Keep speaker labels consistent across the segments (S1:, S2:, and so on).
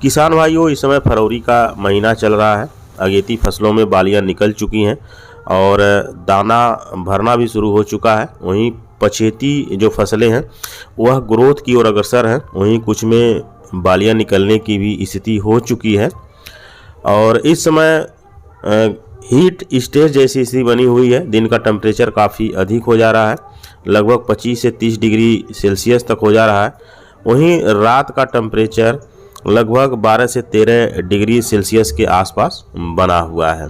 S1: किसान भाइयों, इस समय फरवरी का महीना चल रहा है। अगेती फसलों में बालियां निकल चुकी हैं और दाना भरना भी शुरू हो चुका है। वहीं पछेती जो फसलें हैं वह ग्रोथ की ओर अग्रसर हैं। वहीं कुछ में बालियां निकलने की भी स्थिति हो चुकी है और इस समय हीट स्टेज जैसी स्थिति बनी हुई है। दिन का टेम्परेचर काफ़ी अधिक हो जा रहा है, लगभग 25 से 30 डिग्री सेल्सियस तक हो जा रहा है। वहीं रात का टेम्परेचर लगभग 12 से 13 डिग्री सेल्सियस के आसपास बना हुआ है।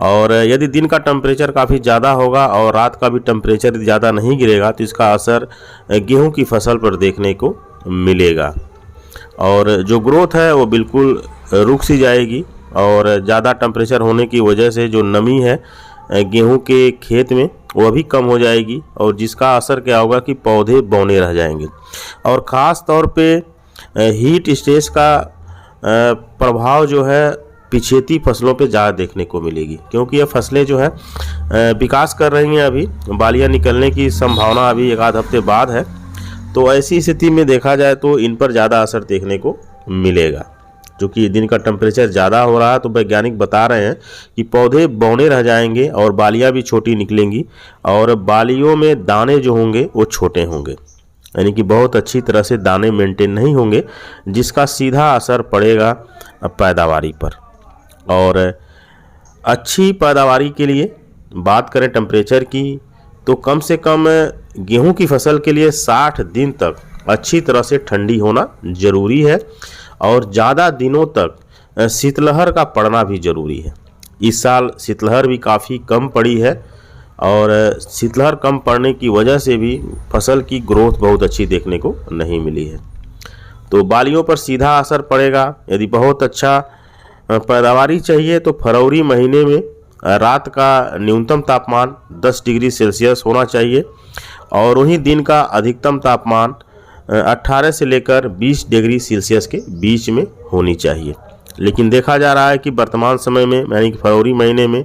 S1: और यदि दिन का टेम्परेचर काफ़ी ज़्यादा होगा और रात का भी टेम्परेचर ज़्यादा नहीं गिरेगा तो इसका असर गेहूं की फसल पर देखने को मिलेगा और जो ग्रोथ है वो बिल्कुल रुक सी जाएगी। और ज़्यादा टेम्परेचर होने की वजह से जो नमी है गेहूं के खेत में वह भी कम हो जाएगी और जिसका असर क्या होगा कि पौधे बौने रह जाएंगे। और ख़ास तौर पे हीट स्ट्रेस का प्रभाव जो है पिछेती फसलों पे ज़्यादा देखने को मिलेगी, क्योंकि ये फसलें जो है विकास कर रही हैं। अभी बालियां निकलने की संभावना अभी एक आध हफ्ते बाद है। तो ऐसी स्थिति में देखा जाए तो इन पर ज़्यादा असर देखने को मिलेगा। क्योंकि दिन का टेम्परेचर ज़्यादा हो रहा है तो वैज्ञानिक बता रहे हैं कि पौधे बौने रह जाएंगे और बालियां भी छोटी निकलेंगी और बालियों में दाने जो होंगे वो छोटे होंगे, यानी कि बहुत अच्छी तरह से दाने मेंटेन नहीं होंगे, जिसका सीधा असर पड़ेगा पैदावारी पर। और अच्छी पैदावारी के लिए बात करें टेम्परेचर की तो कम से कम गेहूं की फसल के लिए 60 दिन तक अच्छी तरह से ठंडी होना ज़रूरी है और ज़्यादा दिनों तक शीतलहर का पड़ना भी ज़रूरी है। इस साल शीतलहर भी काफ़ी कम पड़ी है और शीतलहर कम पड़ने की वजह से भी फसल की ग्रोथ बहुत अच्छी देखने को नहीं मिली है। तो बालियों पर सीधा असर पड़ेगा। यदि बहुत अच्छा पैदावारी चाहिए तो फरवरी महीने में रात का न्यूनतम तापमान 10 डिग्री सेल्सियस होना चाहिए और वहीं दिन का अधिकतम तापमान 18 से लेकर 20 डिग्री सेल्सियस के बीच में होनी चाहिए। लेकिन देखा जा रहा है कि वर्तमान समय में यानी कि फरवरी महीने में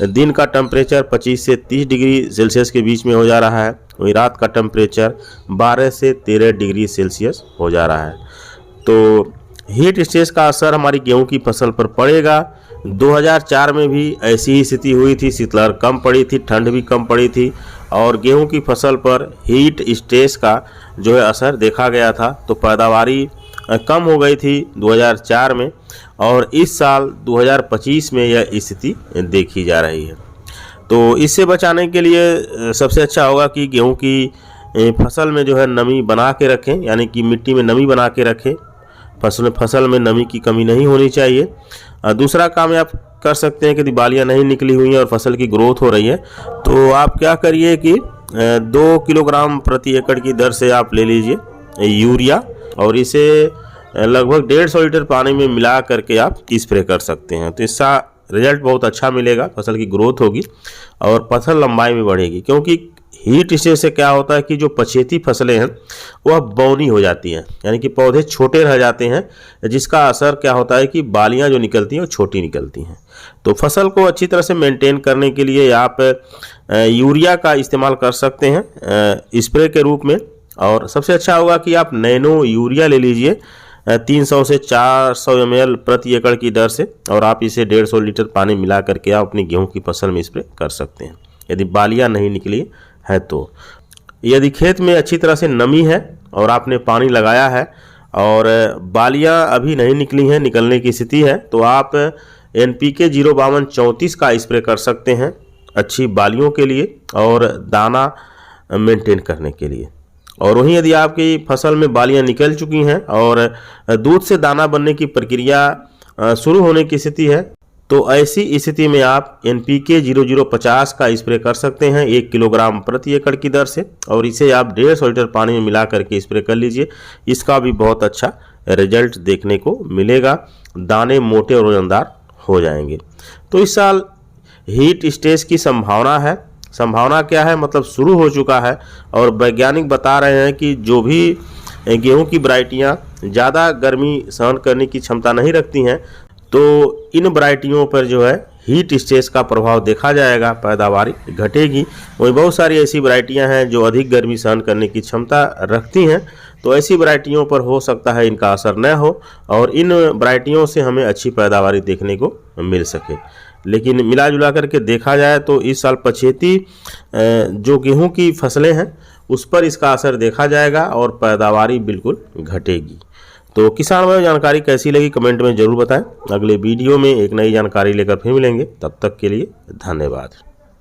S1: दिन का टेम्परेचर 25 से 30 डिग्री सेल्सियस के बीच में हो जा रहा है, वहीं रात का टेम्परेचर 12 से 13 डिग्री सेल्सियस हो जा रहा है। तो हीट स्ट्रेस का असर हमारी गेहूं की फसल पर पड़ेगा। 2004 में भी ऐसी ही स्थिति हुई थी, शीतलहर कम पड़ी थी, ठंड भी कम पड़ी थी और गेहूं की फसल पर हीट स्ट्रेस का जो है असर देखा गया था। तो पैदावारी कम हो गई थी 2004 में और इस साल 2025 में यह स्थिति देखी जा रही है। तो इससे बचाने के लिए सबसे अच्छा होगा कि गेहूं की फसल में जो है नमी बना के रखें, यानी कि मिट्टी में नमी बना के रखें। फसल में नमी की कमी नहीं होनी चाहिए। दूसरा काम आप कर सकते हैं कि बालियां नहीं निकली हुई हैं और फसल की ग्रोथ हो रही है तो आप क्या करिए कि 2 किलोग्राम प्रति एकड़ की दर से आप ले लीजिए यूरिया और इसे लगभग 150 लीटर पानी में मिला करके आप स्प्रे कर सकते हैं। तो इसका रिजल्ट बहुत अच्छा मिलेगा, फसल की ग्रोथ होगी और फसल लंबाई में बढ़ेगी। क्योंकि हीट स्ट्रेस से क्या होता है कि जो पछेती फसलें हैं वह बौनी हो जाती हैं, यानी कि पौधे छोटे रह जाते हैं, जिसका असर क्या होता है कि बालियां जो निकलती हैं वो छोटी निकलती हैं। तो फसल को अच्छी तरह से मेंटेन करने के लिए आप यूरिया का इस्तेमाल कर सकते हैं स्प्रे के रूप में। और सबसे अच्छा होगा कि आप नैनो यूरिया ले लीजिए 300 से 400 ml प्रति एकड़ की दर से और आप इसे 150 लीटर पानी मिला करके आप अपनी गेहूं की फसल में स्प्रे कर सकते हैं यदि बालियां नहीं निकली है। तो यदि खेत में अच्छी तरह से नमी है और आपने पानी लगाया है और बालियां अभी नहीं निकली हैं, निकलने की स्थिति है, तो आप NPK 05234 का स्प्रे कर सकते हैं अच्छी बालियों के लिए और दाना मेंटेन करने के लिए। और वहीं यदि आपकी फसल में बालियां निकल चुकी हैं और दूध से दाना बनने की प्रक्रिया शुरू होने की स्थिति है तो ऐसी स्थिति में आप NPK 0050 का स्प्रे कर सकते हैं 1 किलोग्राम प्रति एकड़ की दर से और इसे आप 150 लीटर पानी में मिला करके स्प्रे कर लीजिए। इसका भी बहुत अच्छा रिजल्ट देखने को मिलेगा, दाने मोटे और वजनदार हो जाएंगे। तो इस साल हीट स्ट्रेस की संभावना क्या है, मतलब शुरू हो चुका है और वैज्ञानिक बता रहे हैं कि जो भी गेहूं की वैरायटियां ज़्यादा गर्मी सहन करने की क्षमता नहीं रखती हैं तो इन वैरायटियों पर जो है हीट स्ट्रेस का प्रभाव देखा जाएगा, पैदावारी घटेगी। वहीं बहुत सारी ऐसी वैरायटियां हैं जो अधिक गर्मी सहन करने की क्षमता रखती हैं, तो ऐसी वैरायटियों पर हो सकता है इनका असर न हो और इन वैरायटियों से हमें अच्छी पैदावारी देखने को मिल सके। लेकिन मिला जुला करके देखा जाए तो इस साल पछेती जो गेहूं की फसलें हैं उस पर इसका असर देखा जाएगा और पैदावारी बिल्कुल घटेगी। तो किसान भाइयों, जानकारी कैसी लगी कमेंट में ज़रूर बताएं। अगले वीडियो में एक नई जानकारी लेकर फिर मिलेंगे, तब तक के लिए धन्यवाद।